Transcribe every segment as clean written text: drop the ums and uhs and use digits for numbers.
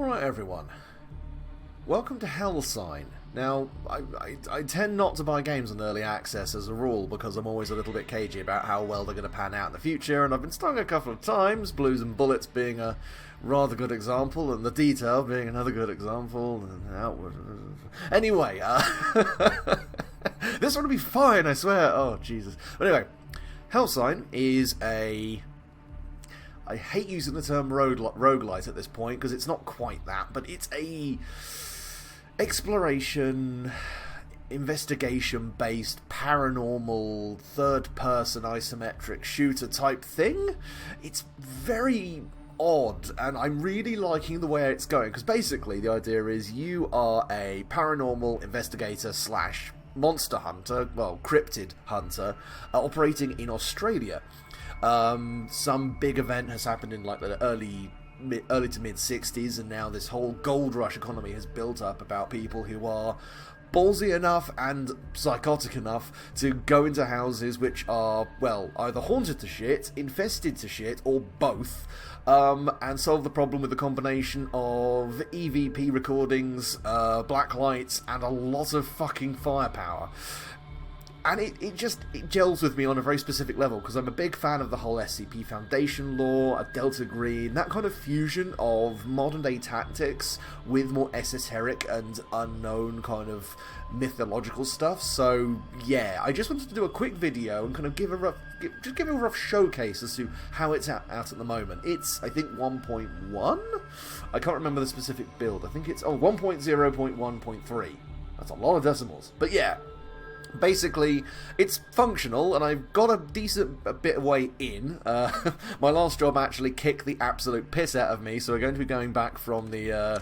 Alright everyone, welcome to HellSign. Now, I tend not to buy games on early access as a rule because I'm always a little bit cagey about how well they're going to pan out in the future, and I've been stung a couple of times, Blues and Bullets being a rather good example, and The Detail being another good example, and Outward... Anyway, this one will be fine, I swear. Oh, Jesus. But anyway, HellSign is a... I hate using the term roguelite at this point because it's not quite that, but it's a exploration, investigation-based, paranormal, third-person isometric shooter type thing. It's very odd, and I'm really liking the way it's going, because basically the idea is you are a paranormal investigator slash monster hunter, well, cryptid hunter, operating in Australia. Some big event has happened in like the early to mid 60s, and now this whole gold rush economy has built up about people who are ballsy enough and psychotic enough to go into houses which are, well, either haunted to shit, infested to shit, or both, and solve the problem with a combination of EVP recordings, black lights, and a lot of fucking firepower. And it gels with me on a very specific level, because I'm a big fan of the whole SCP Foundation lore, a Delta Green, that kind of fusion of modern day tactics with more esoteric and unknown kind of mythological stuff. So yeah, I just wanted to do a quick video and kind of give a rough showcase as to how it's out at the moment. It's, I think, 1.1? I can't remember the specific build. I think it's 1.0.1.3. That's a lot of decimals. But yeah, basically, it's functional, and I've got a decent bit of way in. My last job actually kicked the absolute piss out of me, so we're going to be going back from the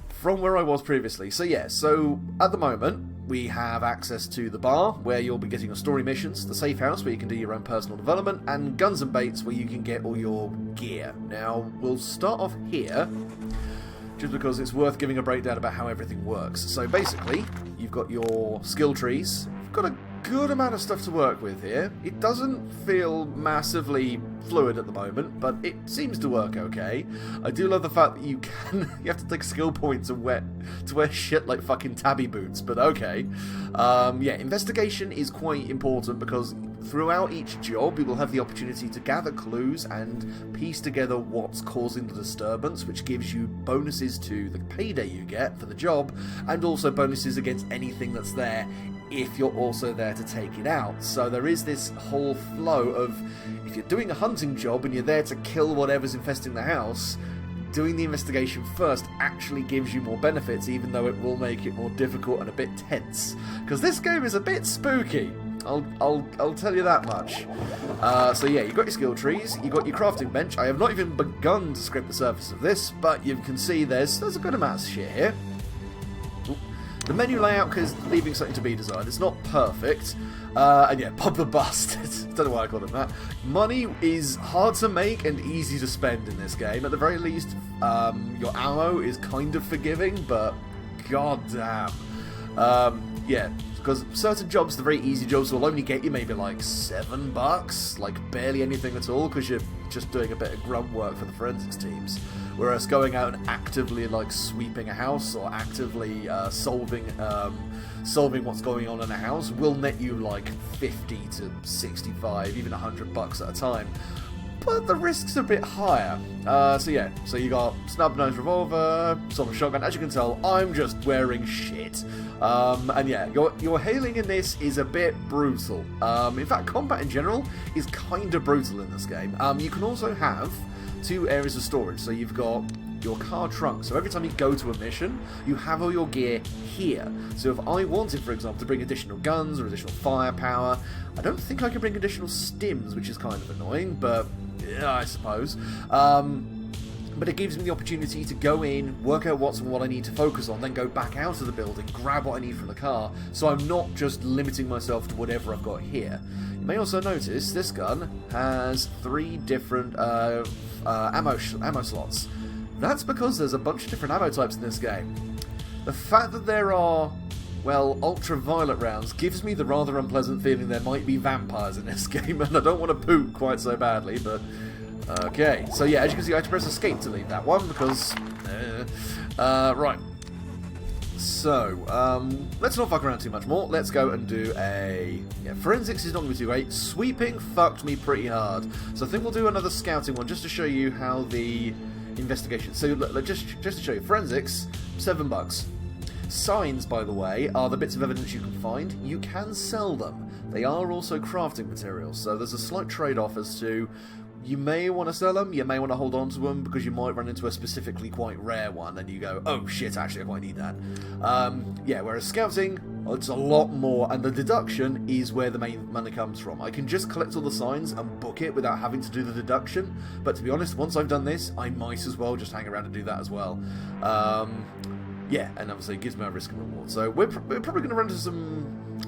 from where I was previously. So yeah, so at the moment we have access to the bar, where you'll be getting your story missions, the safe house where you can do your own personal development, and guns and baits where you can get all your gear. Now we'll start off here, just because it's worth giving a breakdown about how everything works. So basically, you've got your skill trees. You've got a good amount of stuff to work with here. It doesn't feel massively fluid at the moment, but it seems to work okay. I do love the fact that you have to take skill points to wear shit like fucking tabby boots, but okay. Yeah, investigation is quite important because throughout each job, you will have the opportunity to gather clues and piece together what's causing the disturbance, which gives you bonuses to the payday you get for the job, and also bonuses against anything that's there if you're also there to take it out. So there is this whole flow of, if you're doing a hunting job and you're there to kill whatever's infesting the house, doing the investigation first actually gives you more benefits, even though it will make it more difficult and a bit tense. Because this game is a bit spooky. I'll tell you that much. So yeah, you've got your skill trees, you've got your crafting bench. I have not even begun to scrape the surface of this, but you can see there's a good amount of shit here. The menu layout is leaving something to be desired. It's not perfect. And yeah, Bob the Bastard. Don't know why I called him that. Money is hard to make and easy to spend in this game. At the very least, your ammo is kind of forgiving, but goddamn. Yeah, because certain jobs, the very easy jobs, will only get you maybe like $7, like barely anything at all, because you're just doing a bit of grunt work for the forensics teams. Whereas going out and actively like sweeping a house or actively solving what's going on in a house will net you like 50 to 65, even $100 at a time. But the risks are a bit higher. So yeah, so you got snub-nosed revolver, sort of shotgun. As you can tell, I'm just wearing shit. And yeah, your hailing in this is a bit brutal. In fact, combat in general is kind of brutal in this game. You can also have two areas of storage. So you've got your car trunk. So every time you go to a mission, you have all your gear here. So if I wanted, for example, to bring additional guns or additional firepower, I don't think I can bring additional stims, which is kind of annoying, but yeah, I suppose. But it gives me the opportunity to go in, work out what I need to focus on, then go back out of the building, grab what I need from the car, so I'm not just limiting myself to whatever I've got here. You may also notice this gun has 3 different ammo slots. That's because there's a bunch of different ammo types in this game. The fact that there are, well, ultraviolet rounds gives me the rather unpleasant feeling there might be vampires in this game, and I don't want to poop quite so badly, but okay. So yeah, as you can see, I had to press escape to leave that one, because Right. So, let's not fuck around too much more. Let's go and do a... Yeah, forensics is not going to be too great. Sweeping fucked me pretty hard. So I think we'll do another scouting one just to show you how the investigation... So, just to show you. Forensics, $7. Signs, by the way, are the bits of evidence you can find. You can sell them. They are also crafting materials. So there's a slight trade-off as to... You may want to sell them, you may want to hold on to them, because you might run into a specifically quite rare one, and you go, oh shit, actually I quite need that. Yeah, whereas scouting, it's a lot more, and the deduction is where the main money comes from. I can just collect all the signs and book it without having to do the deduction, but to be honest, once I've done this, I might as well just hang around and do that as well. Yeah, and obviously it gives me a risk and reward. So we're probably going to run into some...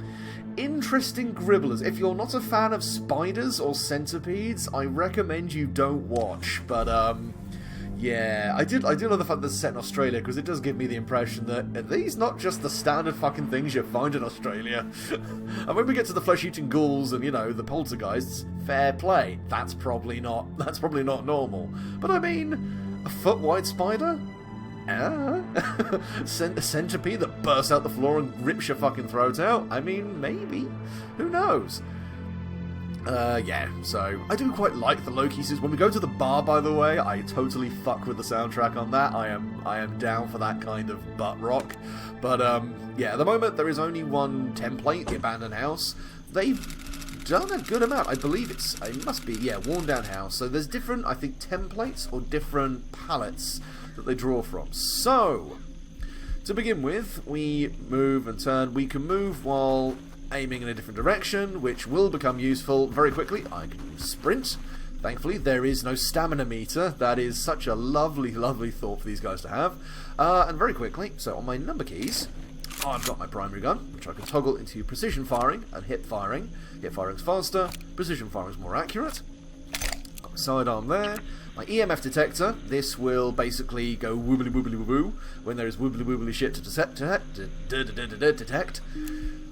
interesting gribblers. If you're not a fan of spiders or centipedes, I recommend you don't watch. But yeah, I do love the fact that it's set in Australia, because it does give me the impression that are these not just the standard fucking things you find in Australia. And when we get to the flesh-eating ghouls and, you know, the poltergeists, fair play. That's probably not normal. But I mean, a foot-wide spider? A centipede that bursts out the floor and rips your fucking throat out? I mean, maybe. Who knows? Yeah, so I do quite like the low keys. When we go to the bar, by the way, I totally fuck with the soundtrack on that. I am down for that kind of butt rock. But yeah, at the moment there is only one template, the abandoned house. They've done a good amount. I believe it must be, yeah, worn down house. So there's different, I think, templates or different palettes that they draw from. So, to begin with, we move and turn. We can move while aiming in a different direction, which will become useful very quickly. I can sprint. Thankfully, there is no stamina meter. That is such a lovely, lovely thought for these guys to have. And very quickly, so on my number keys, I've got my primary gun, which I can toggle into precision firing and hip firing. Hip firing's faster, precision firing's more accurate. Got my sidearm there. My EMF detector, this will basically go woobly woobly woo woo when there is woobly woobly shit to detect.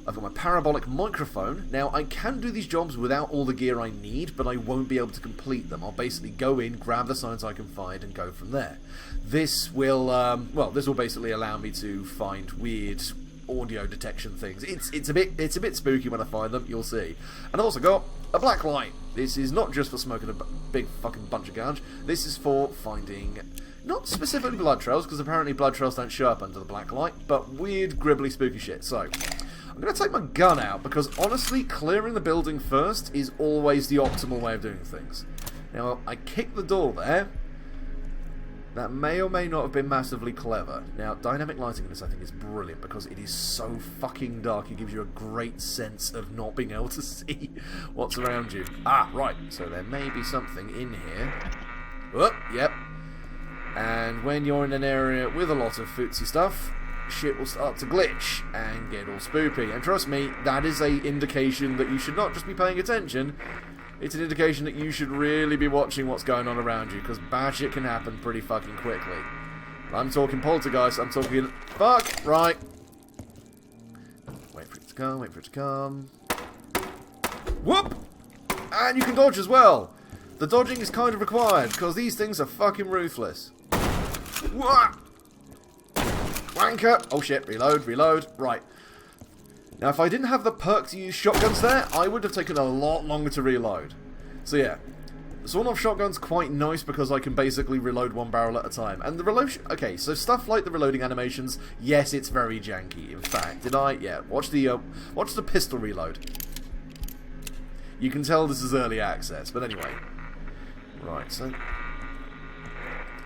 I've got my parabolic microphone. Now, I can do these jobs without all the gear I need, but I won't be able to complete them. I'll basically go in, grab the signs I can find, and go from there. This will, well, this will basically allow me to find weird audio detection things. It's a bit spooky when I find them, you'll see. And I've also got a black light. This is not just for smoking a big fucking bunch of ganja. This is for finding, not specifically blood trails, because apparently blood trails don't show up under the black light, but weird, gribbly, spooky shit. So, I'm going to take my gun out, because honestly, clearing the building first is always the optimal way of doing things. Now, I kicked the door there. That may or may not have been massively clever. Now, dynamic lighting in this, I think, is brilliant, because it is so fucking dark. It gives you a great sense of not being able to see what's around you. Ah, right. So there may be something in here. Oh, yep. And when you're in an area with a lot of footsie stuff, shit will start to glitch and get all spoopy. And trust me, that is a indication that you should not just be paying attention. It's an indication that you should really be watching what's going on around you, because bad shit can happen pretty fucking quickly. I'm talking poltergeist, I'm talking... Fuck! Right. Wait for it to come, wait for it to come. Whoop! And you can dodge as well. The dodging is kind of required, because these things are fucking ruthless. Whoa! Wanker! Oh shit, reload, reload. Right. Now, if I didn't have the perk to use shotguns there, I would have taken a lot longer to reload. So yeah, the sawn-off shotgun's quite nice because I can basically reload one barrel at a time. And the reload... Okay, so stuff like the reloading animations, yes, it's very janky. In fact, did I... Yeah, watch the pistol reload. You can tell this is early access, but anyway. Right, so...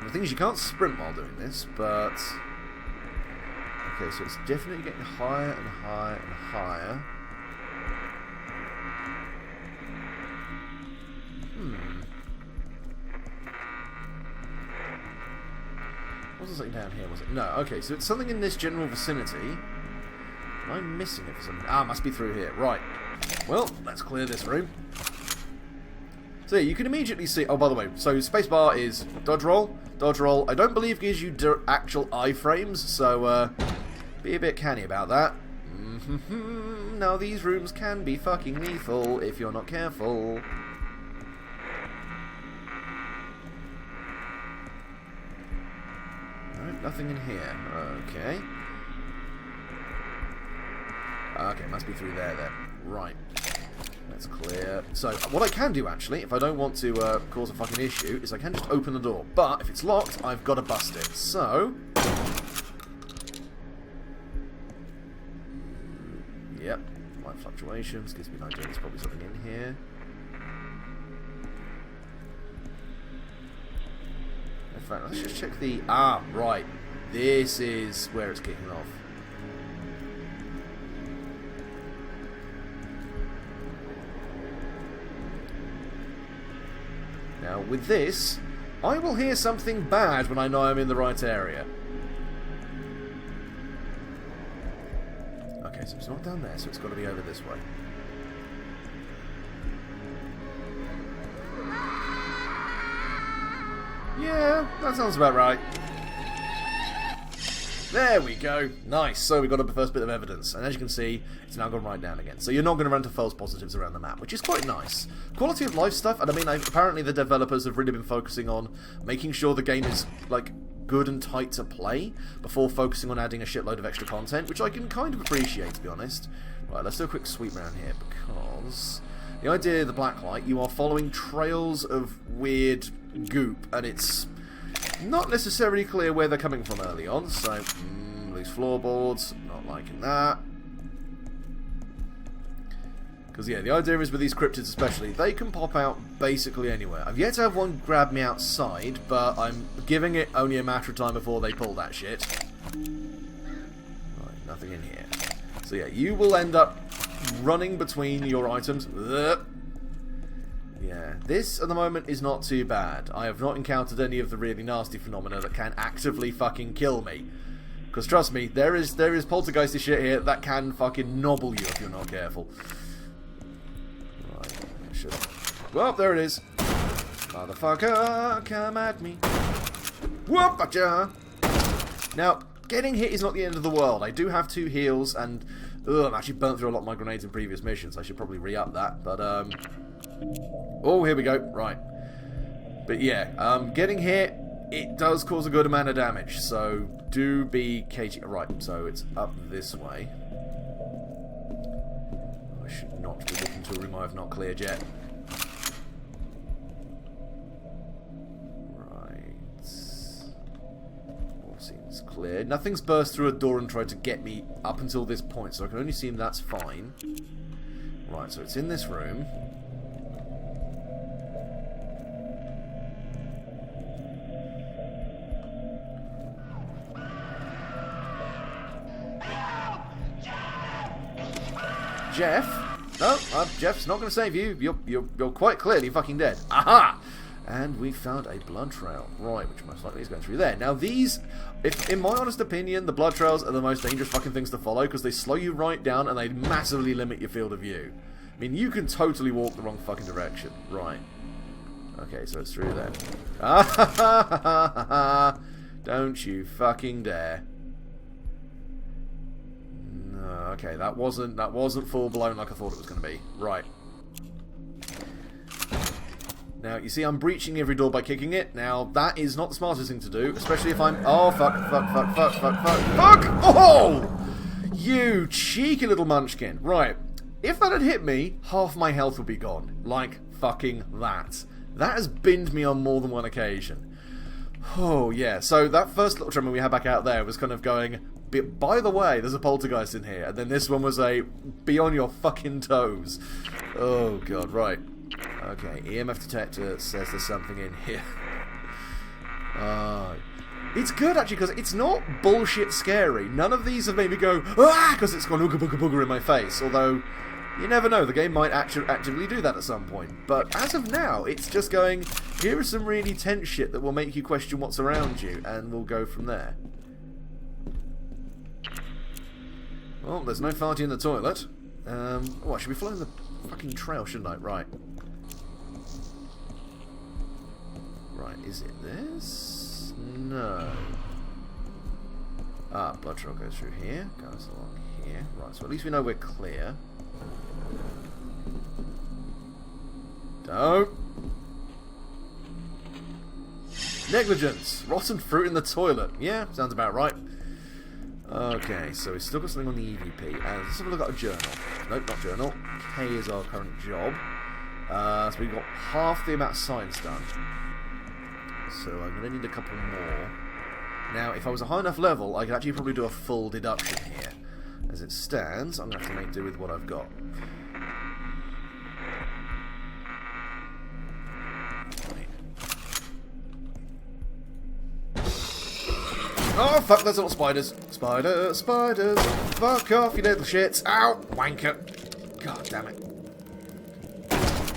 The thing is, you can't sprint while doing this, but... Okay, so it's definitely getting higher and higher and higher. Wasn't something down here, was it? No, okay, so it's something in this general vicinity. I'm missing it for some... Ah, must be through here. Right. Well, let's clear this room. So yeah, you can immediately see... Oh, by the way, so spacebar is dodge roll, dodge roll. I don't believe gives you actual iframes, so be a bit canny about that. Now these rooms can be fucking lethal if you're not careful. nothing in here. Okay. Okay, must be through there then. Right. That's clear. So, what I can do, actually, if I don't want to cause a fucking issue, is I can just open the door. But, if it's locked, I've got to bust it. So... Yep. Light fluctuations. Gives me an idea there's probably something in here. In fact, let's just check the... Ah, right. This is where it's kicking off. Now, with this, I will hear something bad when I know I'm in the right area. Okay, so it's not down there, so it's got to be over this way. Yeah, that sounds about right. There we go. Nice. So we got a first bit of evidence. And as you can see, it's now gone right down again. So you're not going to run into false positives around the map, which is quite nice. Quality of life stuff, and I mean, apparently the developers have really been focusing on making sure the game is, like, good and tight to play before focusing on adding a shitload of extra content, which I can kind of appreciate, to be honest. Right, let's do a quick sweep around here, because the idea of the blacklight, you are following trails of weird goop, and it's not necessarily clear where they're coming from early on, so loose floorboards, not liking that. Because yeah, the idea is with these cryptids especially, they can pop out basically anywhere. I've yet to have one grab me outside, but I'm giving it only a matter of time before they pull that shit. Right, nothing in here. So yeah, you will end up running between your items. Yeah, this at the moment is not too bad. I have not encountered any of the really nasty phenomena that can actively fucking kill me. Because trust me, there is poltergeisty shit here that can fucking nobble you if you're not careful. Right, should... Well, there it is. Motherfucker, come at me. Whoop, gotcha! Now, getting hit is not the end of the world. I do have 2 heals, and I'm actually burnt through a lot of my grenades in previous missions. I should probably re-up that, but oh, here we go. Right. But yeah, getting hit, it does cause a good amount of damage, so do be cagey. Right, so it's up this way. I should not be looking to a room I have not cleared yet. Right. All seems cleared. Nothing's burst through a door and tried to get me up until this point, so I can only assume that's fine. Right, so it's in this room. Jeff? No, Jeff's not going to save you. You're quite clearly fucking dead. Aha! And we found a blood trail. Right, which most likely is going through there. Now these, if in my honest opinion, the blood trails are the most dangerous fucking things to follow because they slow you right down and they massively limit your field of view. I mean, you can totally walk the wrong fucking direction. Right. Okay, so it's through there. Ah ha ha ha ha ha! Don't you fucking dare. Okay, that wasn't full blown like I thought it was going to be. Right. Now, you see I'm breaching every door by kicking it. Now, that is not the smartest thing to do, especially if I'm... Oh, fuck. Oh! You cheeky little munchkin. Right. If that had hit me, half my health would be gone. Like, fucking that. That has binned me on more than one occasion. Oh, yeah. So, that first little tremor we had back out there was kind of going... By the way, there's a poltergeist in here. And then this one was a be on your fucking toes. Oh, God, right. Okay, EMF detector says there's something in here. It's good, actually, because it's not bullshit scary. None of these have made me go, ah, because it's gone ooga booga booger in my face. Although, you never know, the game might actively do that at some point. But as of now, it's just going, here is some really tense shit that will make you question what's around you, and we'll go from there. Well, there's no farty in the toilet. Oh, I should be following the fucking trail, shouldn't I? Right. Right, is it this? No. Ah, blood trail goes through here, goes along here. Right, so at least we know we're clear. Don't. Negligence. Rotten fruit in the toilet. Yeah, sounds about right. Okay, so we've still got something on the EVP. Let's have a look at a journal. Nope, not journal. K is our current job. So we've got half the amount of science done. So I'm going to need a couple more. Now, if I was a high enough level, I could actually probably do a full deduction here. As it stands, I'm going to have to make do with what I've got. Oh, fuck, there's little spiders. Spiders, spiders. Fuck off, you little shits. Ow, wanker. God damn it.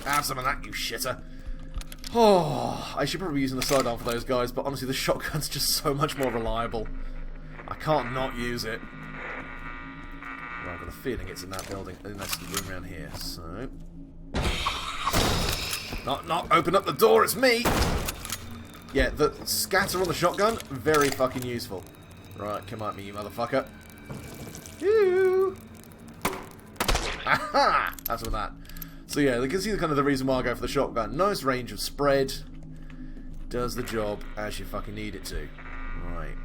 Have some of that, you shitter. Oh, I should probably be using the sidearm for those guys, but honestly, the shotgun's just so much more reliable. I can't not use it. Well, I've got a feeling it's in that building, in that room around here, so... Not, open up the door, it's me! Yeah, the scatter on the shotgun, very fucking useful. Right, come at me, you motherfucker. Ew. Aha! That's with that. So yeah, you can see kind of the reason why I go for the shotgun. Nice range of spread. Does the job as you fucking need it to. Right.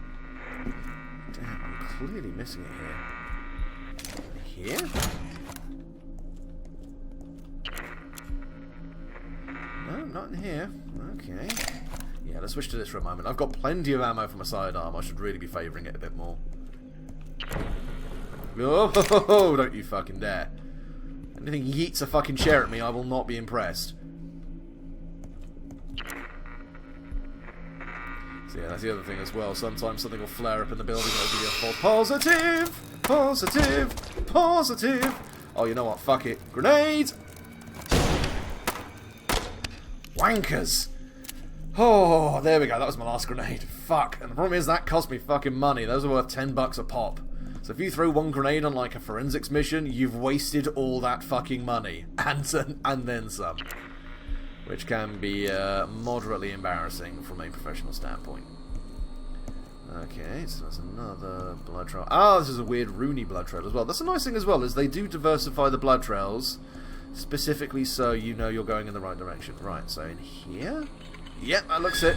Damn, I'm clearly missing it here. Here? No, not in here. Okay. Yeah, let's switch to this for a moment. I've got plenty of ammo for my sidearm. I should really be favouring it a bit more. Oh, don't you fucking dare. Anything yeets a fucking chair at me, I will not be impressed. So yeah, that's the other thing as well. Sometimes something will flare up in the building and it'll give you a false positive! Positive! Positive! Oh, you know what? Fuck it. Grenade! Wankers! Oh, there we go. That was my last grenade. Fuck. And the problem is that cost me fucking money. Those are worth $10 a pop. So if you throw one grenade on like a forensics mission, you've wasted all that fucking money. And then some. Which can be moderately embarrassing from a professional standpoint. Okay, so that's another blood trail. Ah, this is a weird Rooney blood trail as well. That's a nice thing as well, is they do diversify the blood trails. Specifically so you know you're going in the right direction. Right, so in here? Yep, that looks it.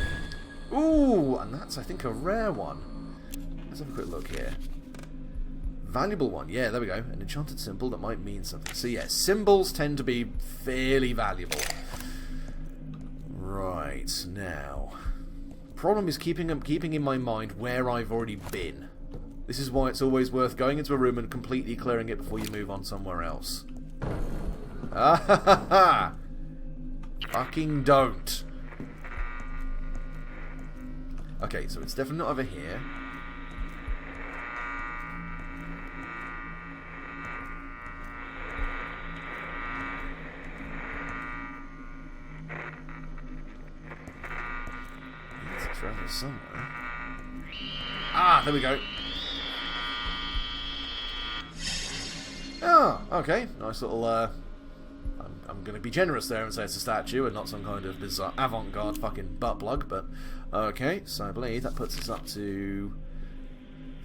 Ooh, and that's, I think, a rare one. Let's have a quick look here. Valuable one. Yeah, there we go. An enchanted symbol that might mean something. So, yeah, symbols tend to be fairly valuable. Right, now. Problem is keeping in my mind where I've already been. This is why it's always worth going into a room and completely clearing it before you move on somewhere else. Ah ha ha ha! Fucking don't. Okay, so it's definitely not over here. It's around somewhere. Ah, there we go. Oh, okay. Nice little, I'm going to be generous there and say it's a statue and not some kind of bizarre avant-garde fucking butt plug, but okay, so I believe that puts us up to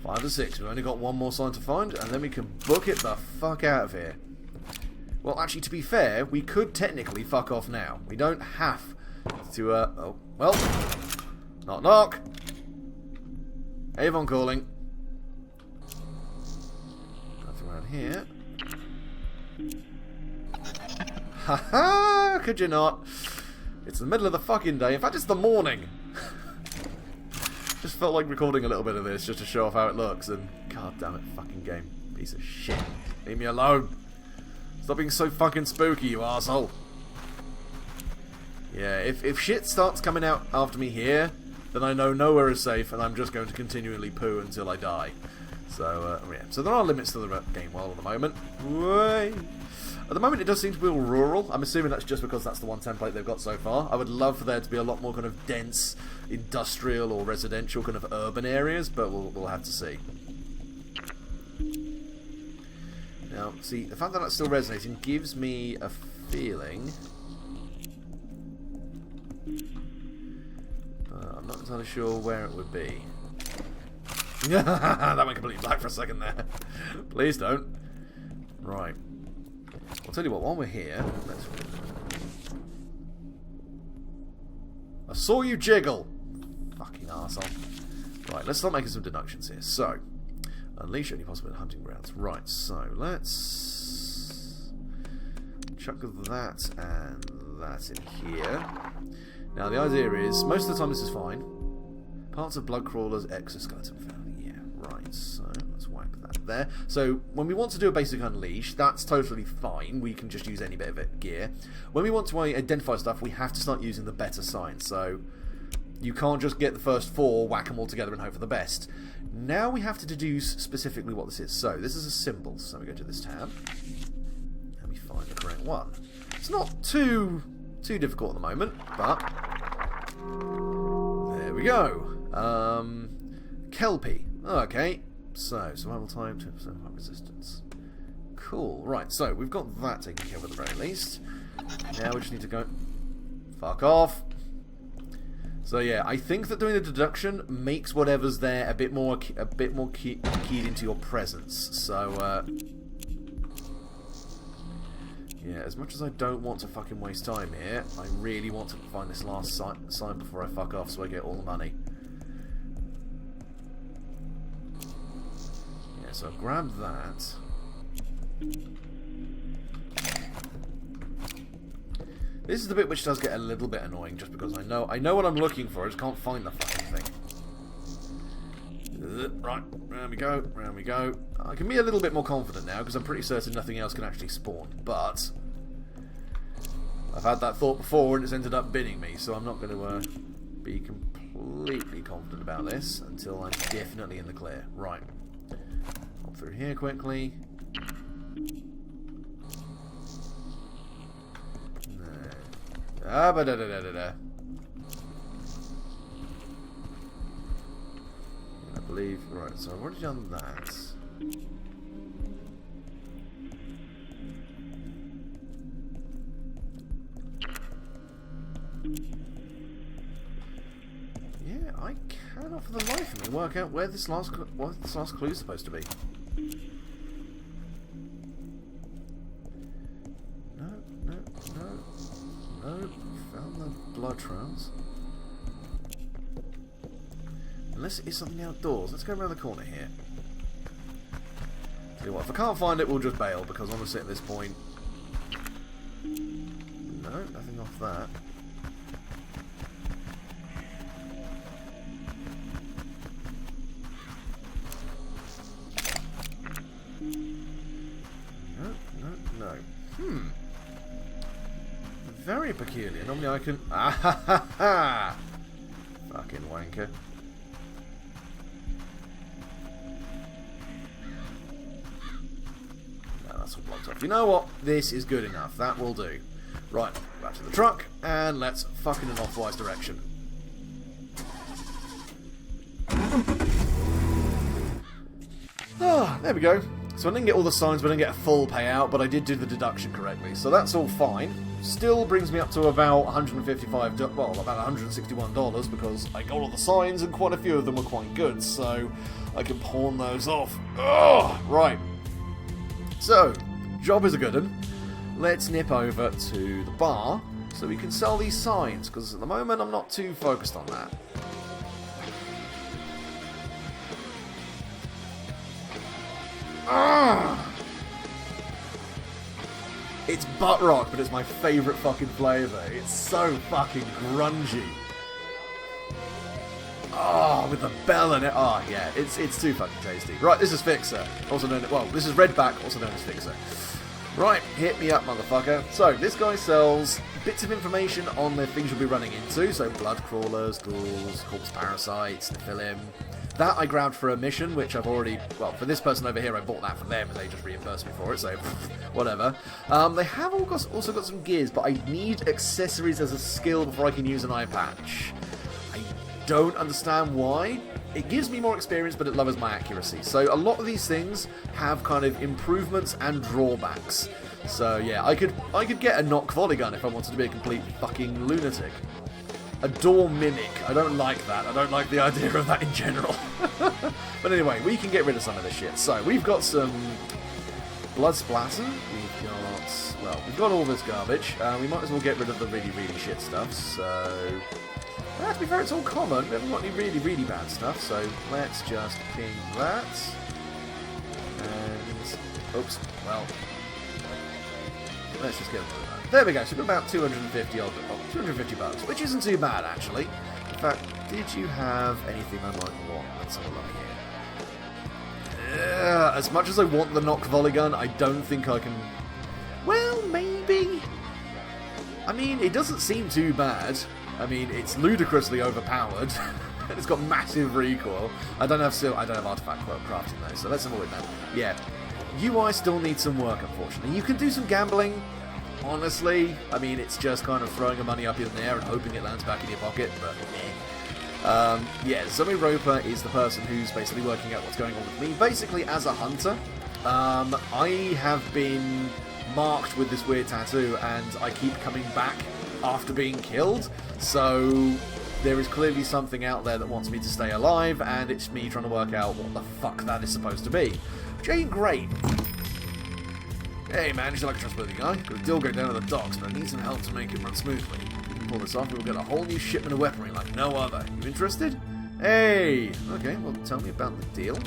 5 or 6. We've only got one more sign to find, and then we can book it the fuck out of here. Well, actually, to be fair, we could technically fuck off now. We don't have to, oh, well, knock knock. Avon calling. Nothing around here. Haha, could you not? It's the middle of the fucking day. In fact, it's the morning. Just felt like recording a little bit of this just to show off how it looks, and god damn it, fucking game. Piece of shit. Leave me alone. Stop being so fucking spooky, you arsehole. Yeah, if shit starts coming out after me here, then I know nowhere is safe, and I'm just going to continually poo until I die. So, yeah. So there are limits to the game world at the moment. Way. At the moment, it does seem to be all rural. I'm assuming that's just because that's the one template they've got so far. I would love for there to be a lot more kind of dense, industrial or residential kind of urban areas, but we'll have to see. Now, see, the fact that that's still resonating gives me a feeling. I'm not entirely sure where it would be. That went completely black for a second there. Please don't. Right. I'll tell you what, while we're here, I saw you jiggle. fucking arsehole. Right, let's start making some deductions here. So, unleash any possible hunting grounds. Right, so let's chuck that and that in here. Now, the idea is, most of the time this is fine. Parts of Bloodcrawler's exoskeleton found. Yeah, right, so let's whack that there. So, when we want to do a basic unleash, that's totally fine. We can just use any bit of it gear. When we want to identify stuff, we have to start using the better signs. So, you can't just get the first 4, whack them all together and hope for the best. Now we have to deduce specifically what this is. So, this is a symbol. So we go to this tab, and we find the correct one. It's not too difficult at the moment, but there we go. Kelpie. Okay, so survival time, 2% high resistance. Cool. Right, so we've got that taken care of at the very least. Now we just need to go... Fuck off! So yeah, I think that doing the deduction makes whatever's there a bit more keyed into your presence. So yeah, as much as I don't want to fucking waste time here, I really want to find this last sign before I fuck off, so I get all the money. Yeah, so I've grabbed that. This is the bit which does get a little bit annoying, just because I know what I'm looking for. I just can't find the fucking thing. Right, round we go, round we go. I can be a little bit more confident now, because I'm pretty certain nothing else can actually spawn. But I've had that thought before, and it's ended up binning me, so I'm not going to be completely confident about this until I'm definitely in the clear. Right, hop through here quickly. I believe... Right, so I've already done that. Yeah, I cannot for the life of me work out where this last clue is supposed to be. No, found the blood trails. Unless it is something outdoors. Let's go around the corner here. Tell you what, if I can't find it, we'll just bail, because honestly at this point... No, nothing off that. No. Very peculiar. Normally I can... Ah ha ha ha! Fucking wanker. No, that's all blocked off. You know what? This is good enough. That will do. Right, back to the truck, and let's fuck in an off-wise direction. Ah, there we go. So I didn't get all the signs, but I didn't get a full payout, but I did do the deduction correctly. So that's all fine. Still brings me up to about $155, well, about $161, because I got all the signs, and quite a few of them were quite good, so I can pawn those off. Ugh, right. So, job is a good one. Let's nip over to the bar, so we can sell these signs, because at the moment I'm not too focused on that. It's butt rock, but it's my favourite fucking flavour. It's so fucking grungy. Oh, with the bell in it. Oh, yeah, it's too fucking tasty. Right, this is Fixer, also known as... Well, this is Redback, also known as Fixer. Right, hit me up, motherfucker. So, this guy sells bits of information on the things you'll be running into. So, blood crawlers, ghouls, corpse parasites, nephilim. That I grabbed for a mission, which I've already... Well, for this person over here, I bought that for them, and they just reimbursed me for it, so whatever. They have also got some gears, but I need accessories as a skill before I can use an eye patch. I don't understand why. It gives me more experience, but it lowers my accuracy. So a lot of these things have kind of improvements and drawbacks. So yeah, I could get a knock volley gun if I wanted to be a complete fucking lunatic. A door mimic. I don't like that. I don't like the idea of that in general. But anyway, we can get rid of some of this shit. So, we've got some blood splatter. We've got all this garbage. We might as well get rid of the really, really shit stuff. So, To be fair, it's all common. We haven't got any really, really bad stuff, so let's just ping that. And, oops, well, let's just get rid of that. There we go, so we've got about 250 odd, 250 bucks, which isn't too bad, actually. In fact, did you have anything I might want? Let's have a look here. As much as I want the knock volley gun, I don't think I can... Well, maybe. I mean, it doesn't seem too bad. I mean, it's ludicrously overpowered. It's got massive recoil. I don't have artifact crafting though, so let's avoid that. Yeah, UI still needs some work, unfortunately. You can do some gambling. Honestly, I mean, it's just kind of throwing the money up in the air and hoping it lands back in your pocket, but yeah, Zoe Roper is the person who's basically working out what's going on with me. Basically, as a hunter, I have been marked with this weird tattoo, and I keep coming back after being killed, so there is clearly something out there that wants me to stay alive, and it's me trying to work out what the fuck that is supposed to be. Which ain't great. Hey man, you like a trustworthy guy? Got a deal going down to the docks, but I need some help to make it run smoothly. If we can pull this off, we'll get a whole new shipment of weaponry like no other. You interested? Hey! Okay, well tell me about the deal.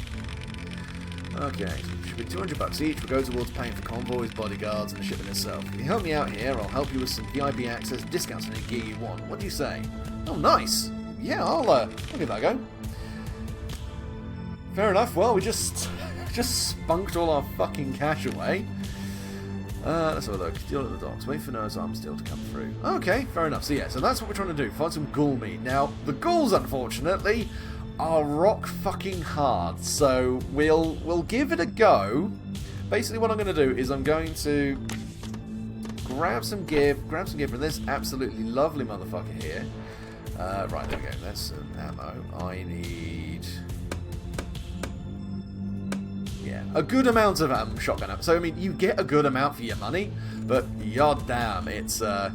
Okay, so it should be 200 bucks each. We'll go towards paying for convoys, bodyguards, and the shipment itself. If you help me out here, I'll help you with some VIP access, discounts on any gear you want. What do you say? Oh, nice! Yeah, I'll give that a go. Fair enough. Well, we just spunked all our fucking cash away. Let's have a look. Deal at the docks. Wait for Noah's Arms deal to come through. Okay, fair enough. So yeah, so that's what we're trying to do. Find some ghoul meat. Now, the ghouls, unfortunately, are rock fucking hard. So we'll give it a go. Basically, what I'm going to do is I'm going to grab some gear from this absolutely lovely motherfucker here. Right, there we go. That's some ammo. I need... yeah, a good amount of shotgun ammo. So, I mean, you get a good amount for your money, but yod damn, it's a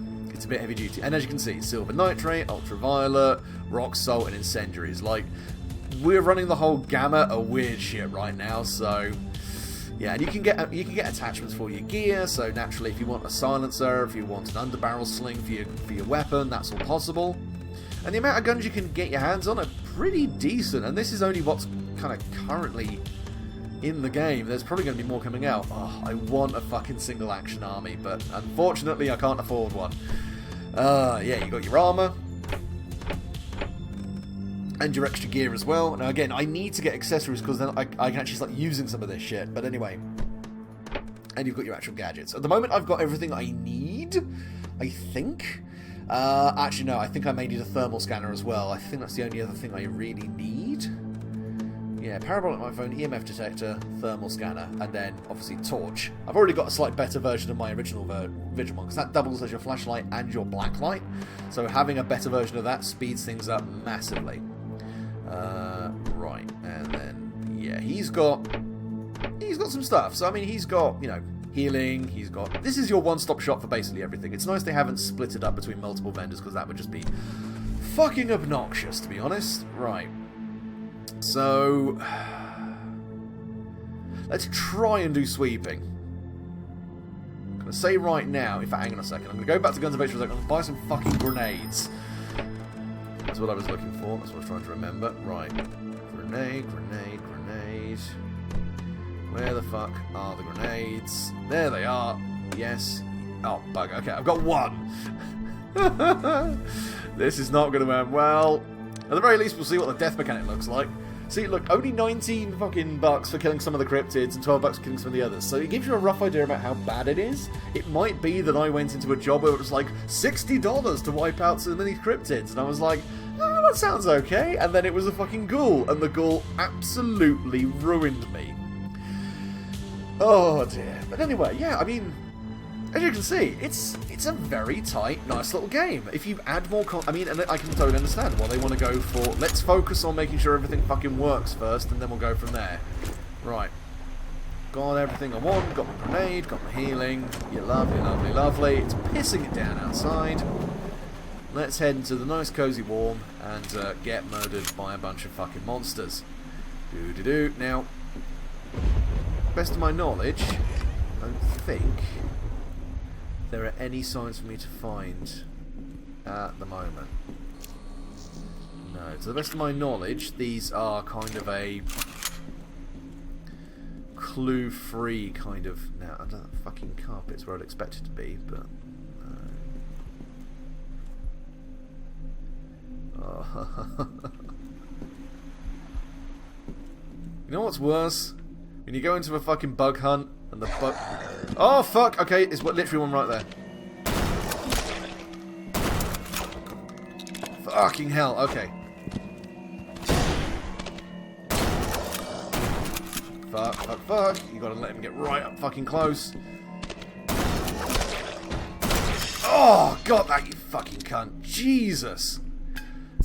bit heavy duty. And as you can see, silver nitrate, ultraviolet, rock salt, and incendiaries. Like, we're running the whole gamut of weird shit right now, so... yeah, and you can get attachments for your gear, so naturally if you want a silencer, if you want an underbarrel sling for your weapon, that's all possible. And the amount of guns you can get your hands on are pretty decent, and this is only what's kind of currently in the game. There's probably going to be more coming out. Oh, I want a fucking single action army, but unfortunately I can't afford one. Yeah, you got your armor. And your extra gear as well. Now again, I need to get accessories because then I can actually start using some of this shit. But anyway. And you've got your actual gadgets. At the moment I've got everything I need. I think. Actually no, I think I may need a thermal scanner as well. I think that's the only other thing I really need. Yeah, parabolic microphone, EMF detector, thermal scanner, and then obviously torch. I've already got a slight better version of my original one because that doubles as your flashlight and your blacklight. So having a better version of that speeds things up massively. Right, and then yeah, he's got some stuff. So I mean, he's got, you know, healing. He's got, this is your one-stop shop for basically everything. It's nice they haven't split it up between multiple vendors because that would just be fucking obnoxious, to be honest. Right. So let's try and do sweeping. I'm gonna say right now, in fact, hang on a second. I'm gonna go back to Guns of H for a second. I'm gonna buy some fucking grenades. That's what I was looking for. That's what I was trying to remember. Right. Grenade. Where the fuck are the grenades? There they are. Yes. Oh, bug. Okay, I've got one. This is not going to end well. At the very least, we'll see what the death mechanic looks like. See, look, only 19 fucking bucks for killing some of the cryptids and 12 bucks for killing some of the others. So it gives you a rough idea about how bad it is. It might be that I went into a job where it was like $60 to wipe out so many cryptids. And I was like, oh, that sounds okay. And then it was a fucking ghoul. And the ghoul absolutely ruined me. Oh dear. But anyway, yeah, I mean, as you can see, it's a very tight, nice little game. If you add more I mean, and I can totally understand why they want to go for, let's focus on making sure everything fucking works first, and then we'll go from there. Right. Got everything I want, got my grenade, got my healing. You're lovely, lovely, lovely. It's pissing it down outside. Let's head into the nice cozy warm and get murdered by a bunch of fucking monsters. Do-do-do. Now, best of my knowledge, I don't think there are any signs for me to find at the moment. No, to the best of my knowledge, these are kind of a clue-free kind of... Now, under that fucking carpet's where I'd expect it to be, but... Oh. You know what's worse? When you go into a fucking bug hunt, and the bug... Oh, fuck! Okay, it's literally one right there. Fucking hell, okay. Fuck, fuck, fuck. You gotta let him get right up fucking close. Oh, got that, you fucking cunt. Jesus.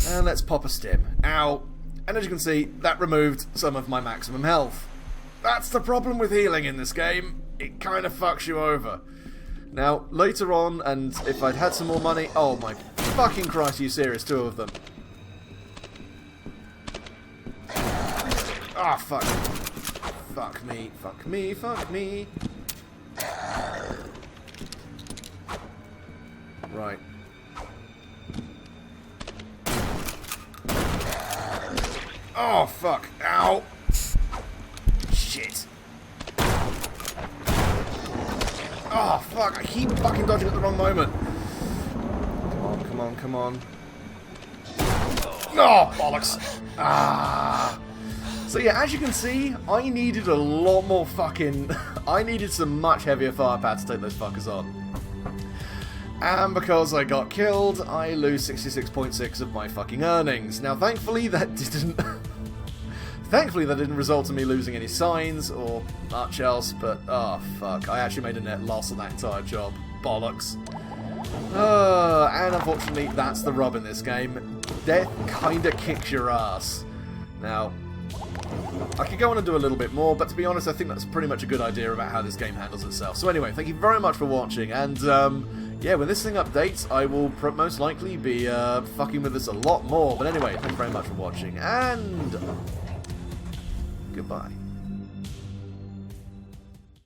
And let's pop a stim. Ow. And as you can see, that removed some of my maximum health. That's the problem with healing in this game. It kind of fucks you over. Now, later on, and if I'd had some more money... Oh my fucking Christ, are you serious? Two of them. Ah, fuck. Fuck me, fuck me, fuck me. Right. Oh, fuck. Ow. Shit. Oh, fuck. I keep fucking dodging at the wrong moment. Come on, come on, come on. Oh, bollocks. Ah. So yeah, as you can see, I needed a lot more fucking... I needed some much heavier firepower to take those fuckers on. And because I got killed, I lose 66.6 of my fucking earnings. Now, thankfully, that didn't... Thankfully, that didn't result in me losing any signs or much else, but... Oh, fuck. I actually made a net loss on that entire job. Bollocks. And unfortunately, that's the rub in this game. Death kinda kicks your ass. Now... I could go on and do a little bit more, but to be honest, I think that's pretty much a good idea about how this game handles itself. So anyway, thank you very much for watching, and yeah, when this thing updates, I will most likely be fucking with this a lot more. But anyway, thank you very much for watching, and goodbye.